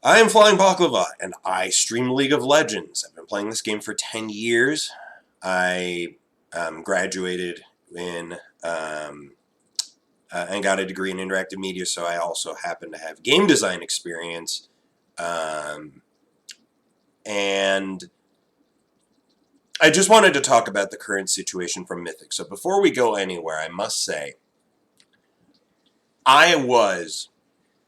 I am Flying Baklava, and I stream League of Legends. I've been playing this game for 10 years. I graduated and got a degree in interactive media, so I also happen to have game design experience. And I just wanted to talk about the current situation from Mythics. So before we go anywhere, I must say, I was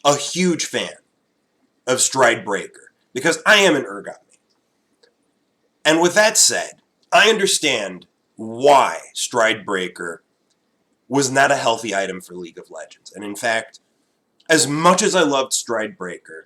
a huge fan of Stridebreaker because I am an Urgot main. And with that said, I understand why Stridebreaker was not a healthy item for League of Legends. And in fact, as much as I loved Stridebreaker,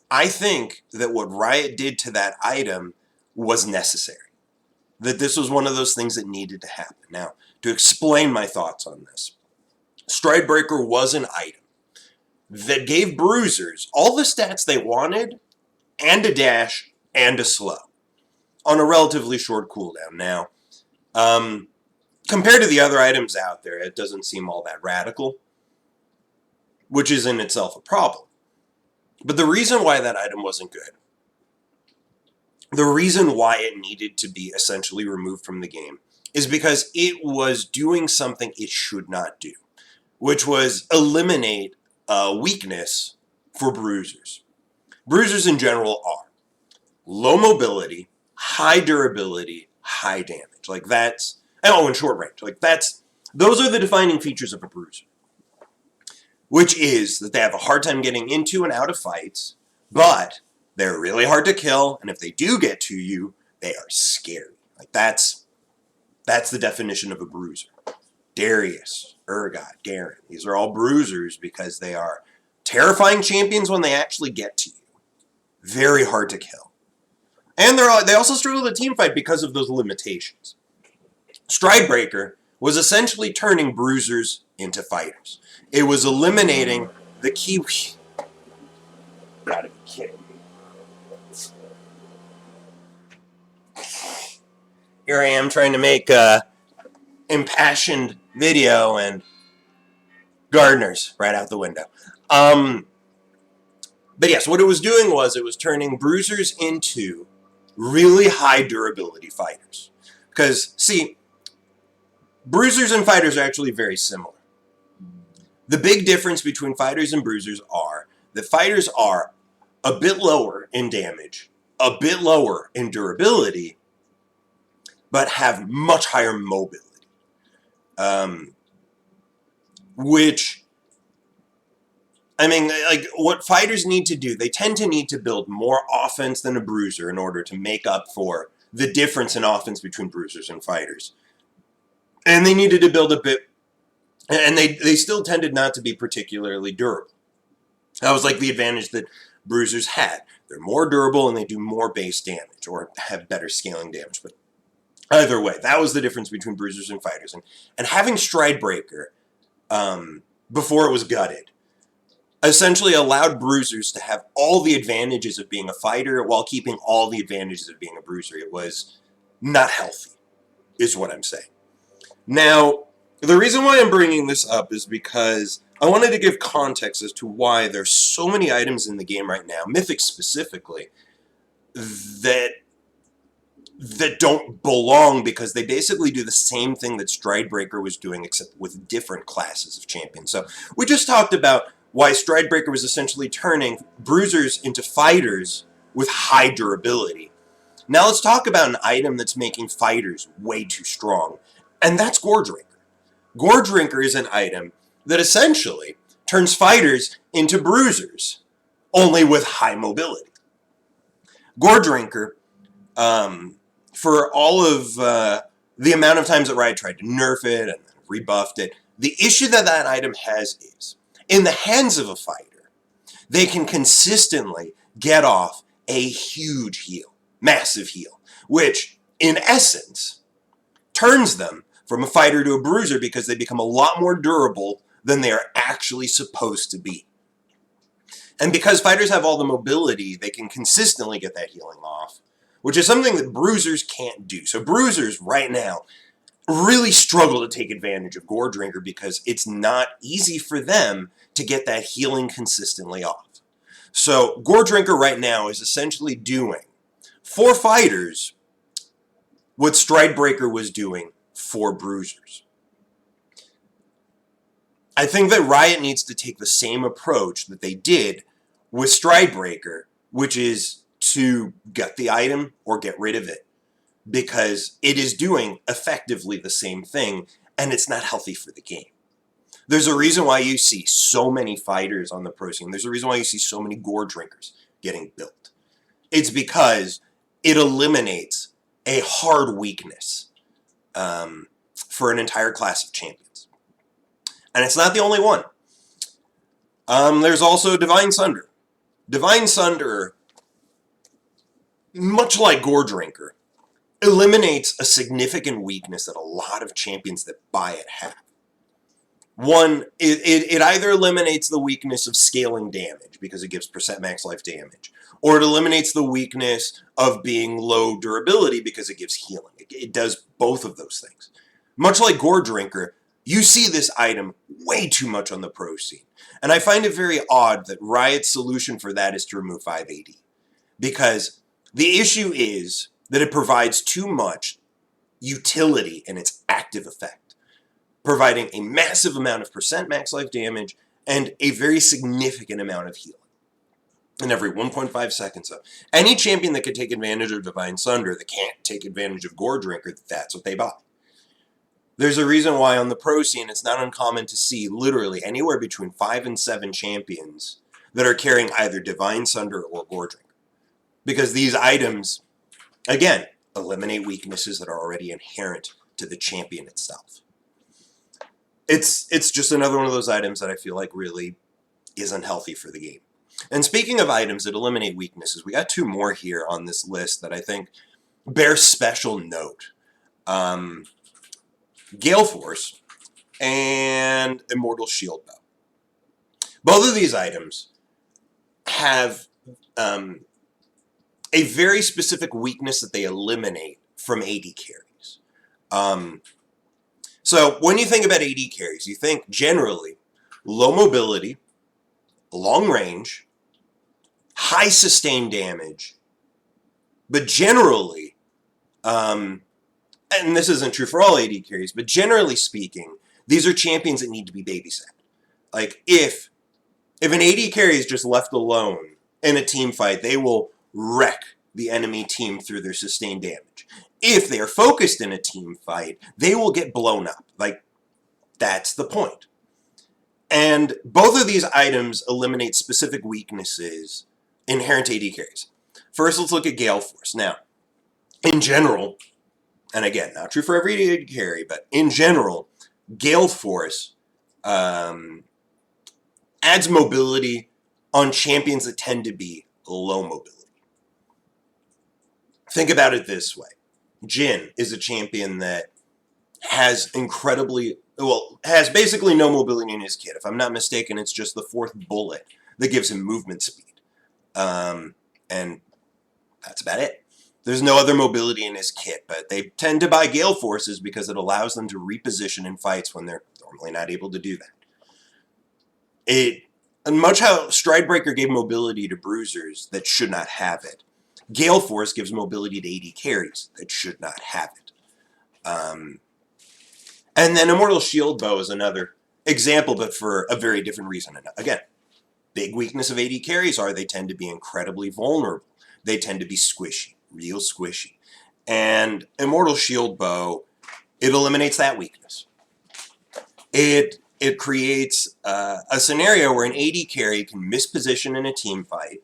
I think that what Riot did to that item was necessary. That this was one of those things that needed to happen. Now, to explain my thoughts on this, Stridebreaker was an item that gave bruisers all the stats they wanted, and a dash, and a slow, on a relatively short cooldown. Now, compared to the other items out there, it doesn't seem all that radical, which is in itself a problem. But the reason why that item wasn't good, the reason why it needed to be essentially removed from the game, is because it was doing something it should not do, which was eliminate a weakness for bruisers. Bruisers in general are low mobility, high durability, high damage. Like that's, oh, and short range. Like those are the defining features of a bruiser. Which is that they have a hard time getting into and out of fights, but they're really hard to kill, and if they do get to you, they are scary. Like that's the definition of a bruiser. Darius, Urgot, Garen. These are all bruisers because they are terrifying champions when they actually get to you. Very hard to kill. And they also struggle to team fight because of those limitations. Stridebreaker was essentially turning bruisers into fighters. It was eliminating the key... Gotta be kidding me. Here I am trying to make a impassioned video and gardeners right out the window. But yes, what it was doing was it was turning bruisers into really high durability fighters. Because, see, bruisers and fighters are actually very similar. The big difference between fighters and bruisers are that fighters are a bit lower in damage, a bit lower in durability, but have much higher mobility. Which, I mean, like, what fighters need to do, they tend to need to build more offense than a bruiser in order to make up for the difference in offense between bruisers and fighters. And they needed to build a bit, and they still tended not to be particularly durable. That was like the advantage that bruisers had. They're more durable and they do more base damage, or have better scaling damage. But either way, that was the difference between bruisers and fighters. And having Stridebreaker, before it was gutted, essentially allowed bruisers to have all the advantages of being a fighter while keeping all the advantages of being a bruiser. It was not healthy, is what I'm saying. Now, the reason why I'm bringing this up is because I wanted to give context as to why there's so many items in the game right now, Mythics specifically, that don't belong because they basically do the same thing that Stridebreaker was doing, except with different classes of champions. So we just talked about why Stridebreaker was essentially turning bruisers into fighters with high durability. Now let's talk about an item that's making fighters way too strong, and that's Goredrinker. Goredrinker is an item that essentially turns fighters into bruisers, only with high mobility. Goredrinker, for all of the amount of times that Riot tried to nerf it and rebuffed it, the issue that that item has is, in the hands of a fighter, they can consistently get off a huge heal, massive heal, which, in essence, turns them from a fighter to a bruiser because they become a lot more durable than they are actually supposed to be. And because fighters have all the mobility, they can consistently get that healing off, which is something that bruisers can't do. So bruisers right now really struggle to take advantage of Goredrinker because it's not easy for them to get that healing consistently off. So Gore Drinker right now is essentially doing for fighters what Stridebreaker was doing for bruisers. I think that Riot needs to take the same approach that they did with Stridebreaker, which is to gut the item or get rid of it, because it is doing effectively the same thing, and it's not healthy for the game. There's a reason why you see so many fighters on the pro scene. There's a reason why you see so many Gore Drinkers getting built. It's because it eliminates a hard weakness for an entire class of champions. And it's not the only one. There's also Divine Sunder. Divine Sunder, much like Gore Drinker, eliminates a significant weakness that a lot of champions that buy it have. One, it either eliminates the weakness of scaling damage because it gives percent max life damage, or it eliminates the weakness of being low durability because it gives healing. It does both of those things. Much like Gore Drinker, you see this item way too much on the pro scene. And I find it very odd that Riot's solution for that is to remove 5 AD. Because the issue is that it provides too much utility in its active effect, providing a massive amount of percent max life damage and a very significant amount of healing in every 1.5 seconds. So any champion that can take advantage of Divine Sunder that can't take advantage of Gore Drinker, that's what they buy. There's a reason why on the pro scene it's not uncommon to see literally anywhere between 5 and 7 champions that are carrying either Divine Sunder or Gore Drinker. Because these items, again, eliminate weaknesses that are already inherent to the champion itself. It's just another one of those items that I feel like really isn't healthy for the game. And speaking of items that eliminate weaknesses, we got 2 more here on this list that I think bear special note. Gale Force and Immortal Shield Bow. Both of these items have a very specific weakness that they eliminate from AD carries. So when you think about AD carries, you think generally low mobility, long range, high sustained damage, but generally, and this isn't true for all AD carries, but generally speaking, these are champions that need to be babysat. Like, if an AD carry is just left alone in a team fight, they will wreck the enemy team through their sustained damage. If they are focused in a team fight, they will get blown up. Like, that's the point. And both of these items eliminate specific weaknesses inherent to AD carries. First, let's look at Gale Force. Now, in general, and again, not true for every AD carry, but in general, Gale Force adds mobility on champions that tend to be low mobility. Think about it this way. Jhin is a champion that has has basically no mobility in his kit. If I'm not mistaken, it's just the 4th bullet that gives him movement speed. And that's about it. There's no other mobility in his kit, but they tend to buy Gale Forces because it allows them to reposition in fights when they're normally not able to do that. And much how Stridebreaker gave mobility to bruisers that should not have it, Gale Force gives mobility to AD carries that should not have it. And then Immortal Shield Bow is another example, but for a very different reason. Again, big weakness of AD carries are they tend to be incredibly vulnerable. They tend to be squishy, real squishy. And Immortal Shield Bow, it eliminates that weakness. It creates a scenario where an AD carry can misposition in a team fight,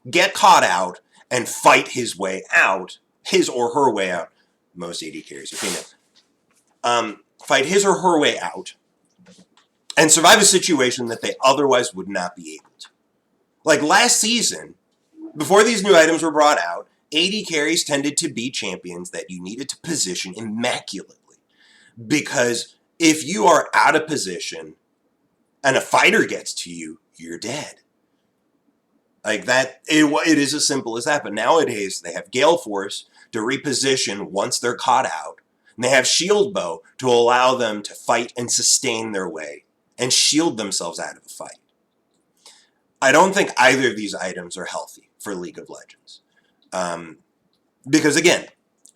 get caught out, and fight his way out, his or her way out. Most AD carries are female. Fight his or her way out, and survive a situation that they otherwise would not be able to. Like last season, before these new items were brought out, AD carries tended to be champions that you needed to position immaculately. Because if you are out of position and a fighter gets to you, you're dead. Like that, it is as simple as that. But nowadays, they have Gale Force to reposition once they're caught out. And they have Shield Bow to allow them to fight and sustain their way and shield themselves out of the fight. I don't think either of these items are healthy for League of Legends. Because again,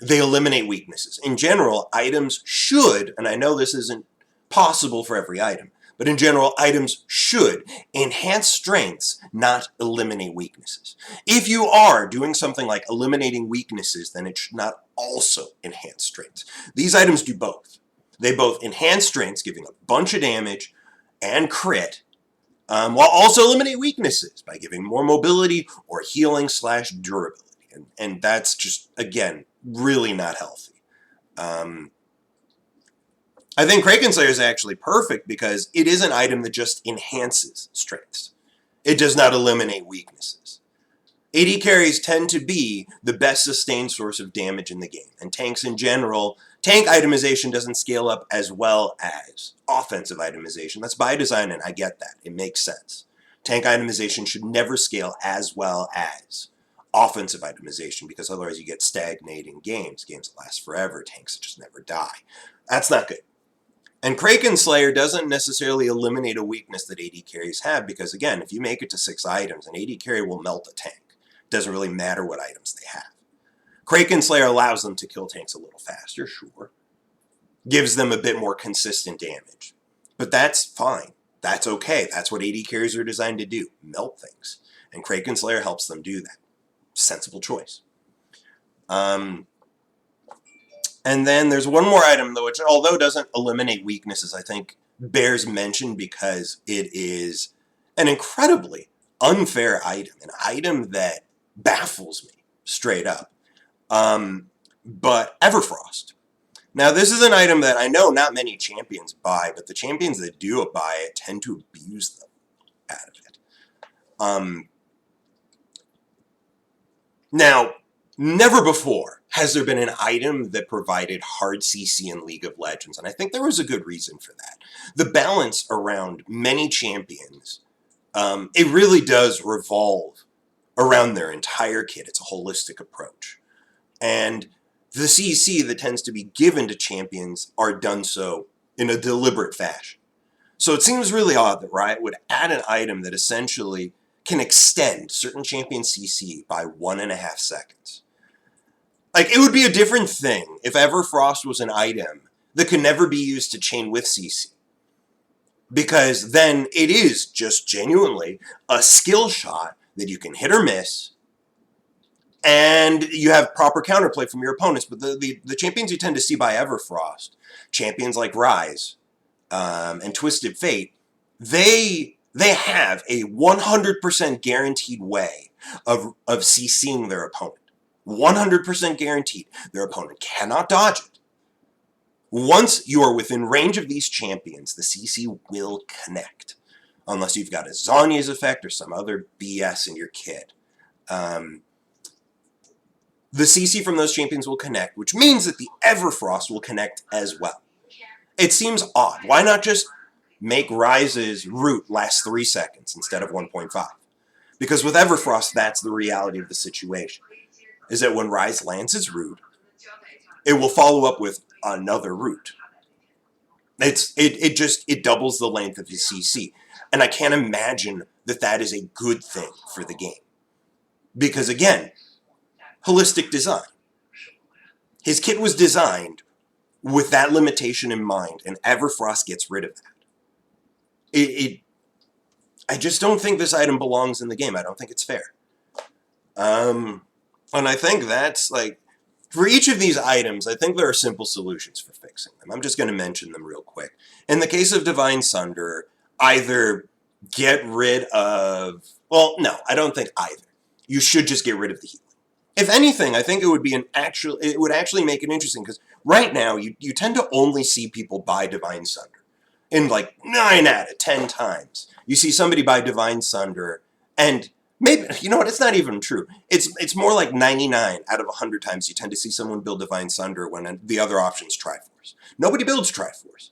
they eliminate weaknesses. In general, items should, and I know this isn't possible for every item, but in general, items should enhance strengths, not eliminate weaknesses. If you are doing something like eliminating weaknesses, then it should not also enhance strengths. These items do both. They both enhance strengths, giving a bunch of damage and crit, while also eliminate weaknesses by giving more mobility or healing / durability. And that's just, again, really not healthy. I think Kraken Slayer is actually perfect because it is an item that just enhances strengths. It does not eliminate weaknesses. AD carries tend to be the best sustained source of damage in the game, and tanks in general, tank itemization doesn't scale up as well as offensive itemization. That's by design, and I get that. It makes sense. Tank itemization should never scale as well as offensive itemization, because otherwise you get stagnating games that last forever, tanks that just never die. That's not good. And Kraken Slayer doesn't necessarily eliminate a weakness that AD carries have, because again, if you make it to 6 items, an AD carry will melt a tank. It doesn't really matter what items they have. Kraken Slayer allows them to kill tanks a little faster, sure. Gives them a bit more consistent damage. But that's fine. That's okay. That's what AD carries are designed to do, melt things. And Kraken Slayer helps them do that. Sensible choice. And then there's one more item, though, which although doesn't eliminate weaknesses, I think bears mention because it is an incredibly unfair item, an item that baffles me straight up. But Everfrost. Now, this is an item that I know not many champions buy, but the champions that do buy it tend to abuse them out of it. Now, never before has there been an item that provided hard CC in League of Legends, and I think there was a good reason for that. The balance around many champions, it really does revolve around their entire kit. It's a holistic approach. And the CC that tends to be given to champions are done so in a deliberate fashion. So it seems really odd that Riot would add an item that essentially can extend certain champion CC by 1.5 seconds. Like, it would be a different thing if Everfrost was an item that could never be used to chain with CC. Because then it is just genuinely a skill shot that you can hit or miss, and you have proper counterplay from your opponents. But the champions you tend to see by Everfrost, champions like Ryze and Twisted Fate, they have a 100% guaranteed way of CCing their opponent. 100% guaranteed. Their opponent cannot dodge it. Once you are within range of these champions, the CC will connect. Unless you've got a Zhonya's effect or some other BS in your kit. The CC from those champions will connect, which means that the Everfrost will connect as well. It seems odd. Why not just make Ryze's root last 3 seconds instead of 1.5? Because with Everfrost, that's the reality of the situation. Is that when Ryze lands its root, it will follow up with another root. It doubles the length of his CC. And I can't imagine that that is a good thing for the game. Because again, holistic design. His kit was designed with that limitation in mind, and Everfrost gets rid of that. I just don't think this item belongs in the game. I don't think it's fair. And I think that's, like, for each of these items, I think there are simple solutions for fixing them. I'm just going to mention them real quick. In the case of Divine Sunder, either get rid of... Well, no, I don't think either. You should just get rid of the healing. If anything, I think it would be it would actually make it interesting, because right now, you tend to only see people buy Divine Sunder. In like 9 out of 10 times, you see somebody buy Divine Sunder, and maybe, you know what, it's not even true. It's more like 99 out of 100 times you tend to see someone build Divine Sunder when the other option is Triforce. Nobody builds Triforce,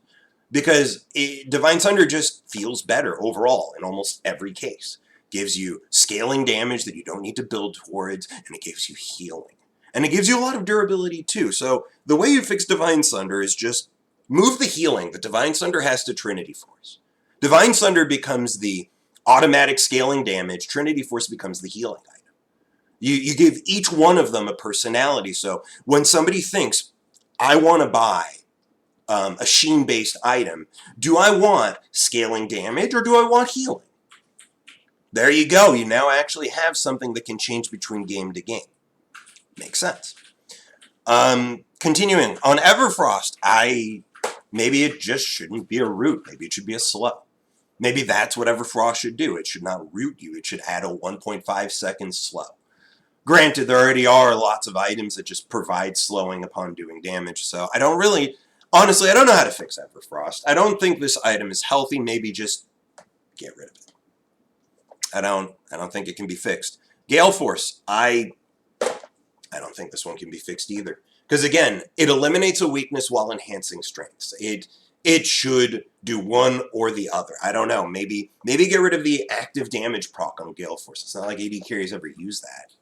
because Divine Sunder just feels better overall in almost every case. Gives you scaling damage that you don't need to build towards, and it gives you healing. And it gives you a lot of durability too. So the way you fix Divine Sunder is just move the healing that Divine Sunder has to Trinity Force. Divine Sunder becomes the automatic scaling damage, Trinity Force becomes the healing item. You give each one of them a personality. So when somebody thinks, I want to buy a Sheen-based item, do I want scaling damage or do I want healing? There you go. You now actually have something that can change between game to game. Makes sense. Continuing, on Everfrost, maybe it just shouldn't be a root. Maybe it should be a slow. Maybe that's what Everfrost should do. It should not root you. It should add a 1.5 second slow. Granted, there already are lots of items that just provide slowing upon doing damage, so I don't really, honestly, I don't know how to fix Everfrost. I don't think this item is healthy. Maybe just get rid of it. I don't think it can be fixed. Gale Force, I don't think this one can be fixed either. Because again, it eliminates a weakness while enhancing strengths. It should do one or the other. I don't know. Maybe get rid of the active damage proc on Gale Force. It's not like AD carries ever use that.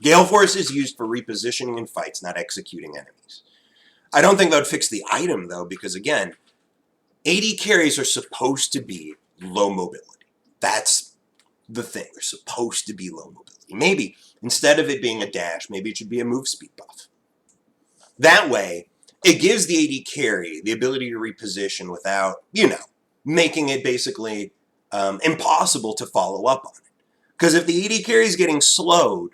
Gale Force is used for repositioning in fights, not executing enemies. I don't think that would fix the item, though, because again, AD carries are supposed to be low mobility. That's the thing. They're supposed to be low mobility. Maybe, instead of it being a dash, maybe it should be a move speed buff. That way, it gives the AD carry the ability to reposition without, making it basically impossible to follow up on it. Because if the AD carry is getting slowed,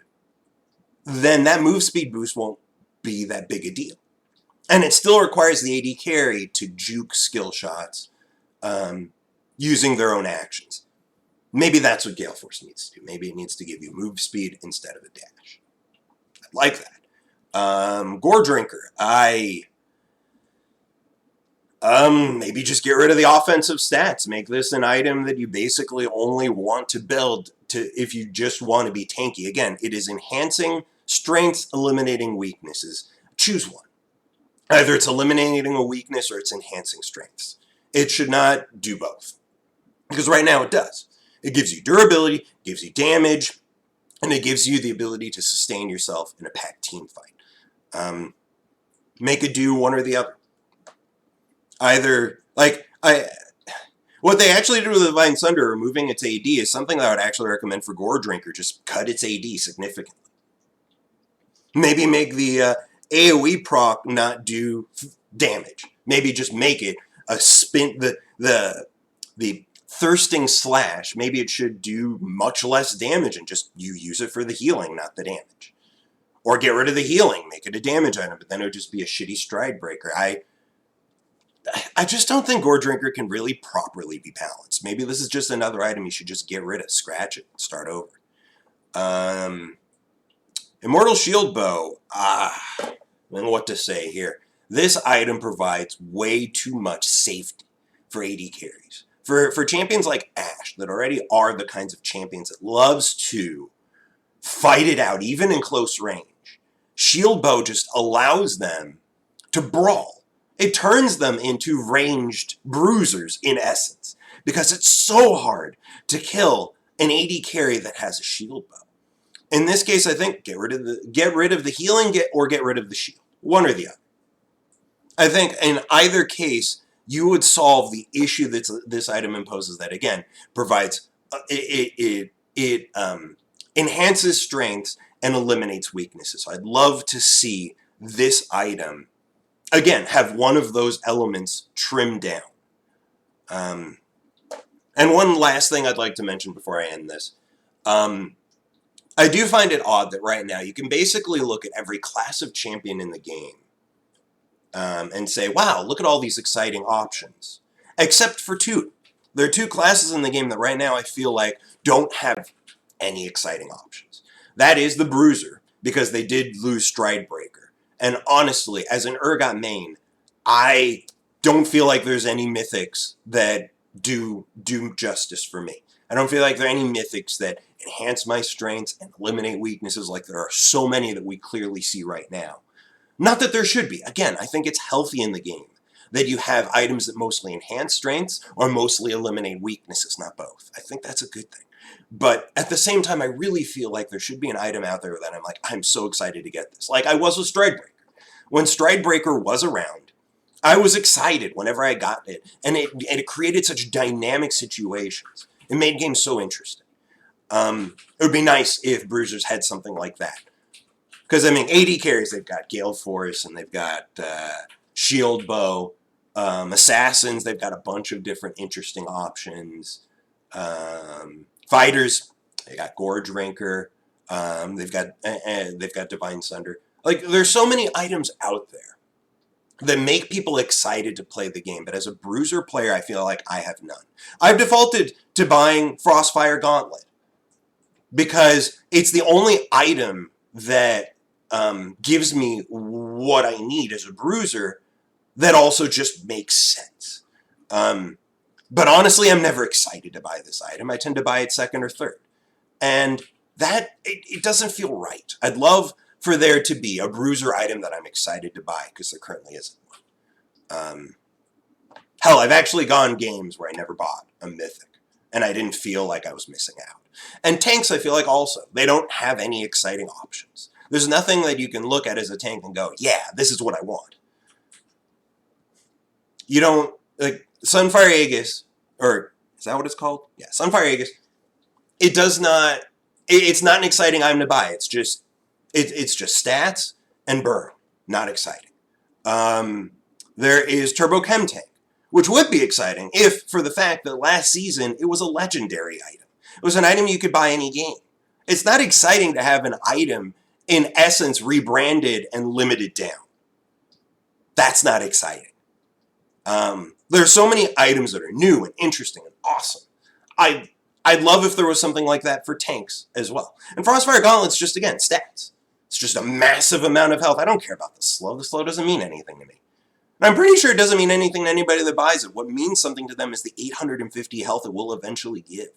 then that move speed boost won't be that big a deal. And it still requires the AD carry to juke skill shots using their own actions. Maybe that's what Gale Force needs to do. Maybe it needs to give you move speed instead of a dash. I like that. Gore Drinker. Maybe just get rid of the offensive stats. Make this an item that you basically only want to build if you just want to be tanky. Again, it is enhancing strengths, eliminating weaknesses. Choose one. Either it's eliminating a weakness or it's enhancing strengths. It should not do both. Because right now it does. It gives you durability, gives you damage, and it gives you the ability to sustain yourself in a packed team fight. Make it do one or the other. What they actually do with the Divine Sunder, removing its AD, is something that I would actually recommend for Gore Drinker. Just cut its AD significantly. Maybe make the AoE proc not do damage. Maybe just make it a spin, the Thirsting Slash. Maybe it should do much less damage and just you use it for the healing, not the damage. Or get rid of the healing, make it a damage item, but then it would just be a shitty Stridebreaker. I just don't think Gore Drinker can really properly be balanced. Maybe this is just another item you should just get rid of, scratch it, and start over. Immortal Shield Bow. I don't know what to say here. This item provides way too much safety for AD carries. For champions like Ashe, that already are the kinds of champions that loves to fight it out, even in close range, Shield Bow just allows them to brawl. It turns them into ranged bruisers, in essence, because it's so hard to kill an AD carry that has a Shield Bow. In this case, I think get rid of the healing, or get rid of the shield, one or the other. I think in either case, you would solve the issue that this item imposes. That again provides it enhances strengths and eliminates weaknesses. So I'd love to see this item again have one of those elements trimmed down. And one last thing I'd like to mention before I end this. I do find it odd that right now you can basically look at every class of champion in the game and say, wow, look at all these exciting options. Except for two. There are two classes in the game that right now I feel like don't have any exciting options. That is the Bruiser, because they did lose Stridebreaker. And honestly, as an Urgot main, I don't feel like there's any Mythics that do justice for me. I don't feel like there are any Mythics that enhance my strengths and eliminate weaknesses like there are so many that we clearly see right now. Not that there should be. Again, I think it's healthy in the game that you have items that mostly enhance strengths or mostly eliminate weaknesses, not both. I think that's a good thing. But at the same time, I really feel like there should be an item out there that I'm like, I'm so excited to get this. Like I was with Stridebreaker. When Stridebreaker was around, I was excited whenever I got it. And it created such dynamic situations. It made games so interesting. It would be nice if Bruisers had something like that. Because, I mean, AD carries, they've got Gale Force, and they've got Shield Bow. Assassins, they've got a bunch of different interesting options. Fighters, they got Gorge Ranker. They've got Divine Sunder. Like, there's so many items out there that make people excited to play the game. But as a Bruiser player, I feel like I have none. I've defaulted to buying Frostfire Gauntlet because it's the only item that gives me what I need as a Bruiser that also just makes sense. But honestly, I'm never excited to buy this item. I tend to buy it second or third. And that, it doesn't feel right. I'd love for there to be a Bruiser item that I'm excited to buy, because there currently isn't one. Hell, I've actually gone games where I never bought a Mythic, and I didn't feel like I was missing out. And tanks, I feel like also, they don't have any exciting options. There's nothing that you can look at as a tank and go, yeah, this is what I want. You don't, like, Sunfire Aegis, or is that what it's called? Yeah, Sunfire Aegis, it does not, it's not an exciting item to buy. It's just stats and burn. Not exciting. There is Turbo Chem Tank, which would be exciting if, for the fact that last season it was a legendary item. It was an item you could buy any game. It's not exciting to have an item, in essence, rebranded and limited down. That's not exciting. There are so many items that are new and interesting and awesome. I'd love if there was something like that for tanks as well. And Frostfire Gauntlet's just, again, stats. It's just a massive amount of health. I don't care about the slow. The slow doesn't mean anything to me. And I'm pretty sure it doesn't mean anything to anybody that buys it. What means something to them is the 850 health it will eventually give.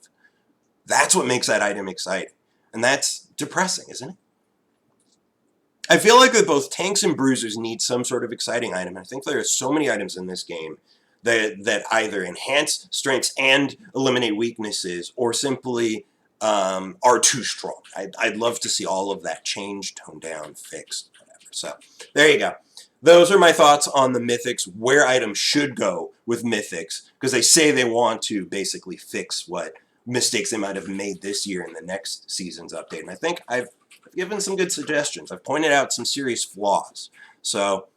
That's what makes that item exciting. And that's depressing, isn't it? I feel like that both tanks and bruisers need some sort of exciting item. I think there are so many items in this game that either enhance strengths and eliminate weaknesses, or simply are too strong. I'd love to see all of that changed, toned down, fixed, whatever. So there you go. Those are my thoughts on the Mythics, where items should go with Mythics, because they say they want to basically fix what mistakes they might have made this year in the next season's update. And I think I've given some good suggestions. I've pointed out some serious flaws. So